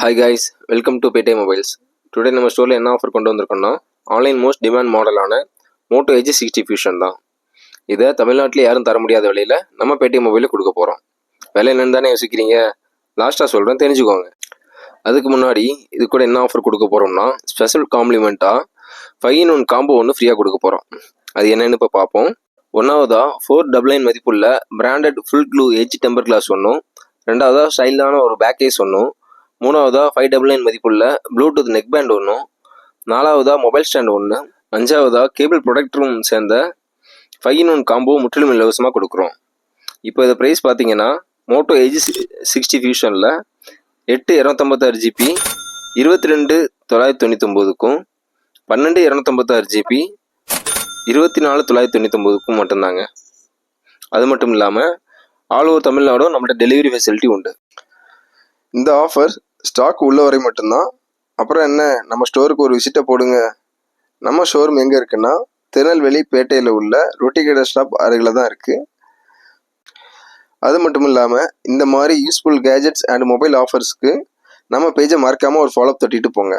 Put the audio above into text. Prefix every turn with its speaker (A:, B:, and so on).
A: Hi guys, welcome to Paytm Mobiles. Today நம்ம ஸ்டோரில் என்ன ஆஃபர் கொண்டு வந்திருக்கோம்னா ஆன்லைன் மோஸ்ட் டிமாண்ட் மாடலான மோட்டோ எஜ் 60 ஃபியூஷன் தான். இதை தமிழ்நாட்டில் யாரும் தர முடியாத விலையில் நம்ம Paytm மொபைலில் கொடுக்க போகிறோம். விலை என்னன்னு தானே யோசிக்கிறீங்க? லாஸ்ட்டாக சொல்கிறேன், தெரிஞ்சுக்கோங்க. அதுக்கு முன்னாடி இது கூட என்ன ஆஃபர் கொடுக்க போகிறோம்னா ஸ்பெஷல் காம்ப்ளிமெண்ட்டாக 5-in-1 காம்போ ஒன்று ஃப்ரீயாக கொடுக்க போகிறோம். அது என்னென்னு இப்போ பார்ப்போம். ஒன்றாவதா 499 மதிப்புள்ள branded full glue edge temper glass ஒன்றும், ரெண்டாவதா ஸ்டைலான ஒரு பேக் கேஸ் ஒன்றும், மூணாவதா 599 மதிப்புள்ள ப்ளூடூத் நெக் பேண்ட் ஒன்றும், நாலாவதா மொபைல் ஸ்டாண்ட் ஒன்று, அஞ்சாவதா கேபிள் ப்ரொடக்டரும் சேர்ந்த 5-in-1 காம்போ முற்றிலும் இலவசமாக கொடுக்குறோம். இப்போ இதை ப்ரைஸ் பார்த்தீங்கன்னா மோட்டோ எஜ் 60 ஃபியூஷனில் 8 GB 22,999க்கும் 12 GB 24,999க்கும் மட்டும்தாங்க. அது மட்டும் இல்லாமல் ஆல் ஓவர் தமிழ்நாடும் நம்மகிட்ட டெலிவரி ஃபெசிலிட்டி உண்டு. இந்த ஆஃபர் ஸ்டாக் உள்ள வரை மட்டும்தான். அப்புறம் என்ன, நம்ம ஸ்டோருக்கு ஒரு விசிட்டை போடுங்க. நம்ம ஷோரூம் எங்கே இருக்குன்னா திருநெல்வேலி பேட்டையில் உள்ள ரொட்டிகேடர் ஸ்டாப் அருகில் தான் இருக்குது. அது மட்டும் இல்லாமல் இந்த மாதிரி யூஸ்ஃபுல் கேஜெட்ஸ் அண்ட் மொபைல் ஆஃபர்ஸ்க்கு நம்ம பேஜை மறக்காமல் ஒரு ஃபாலோ தட்டிட்டு போங்க.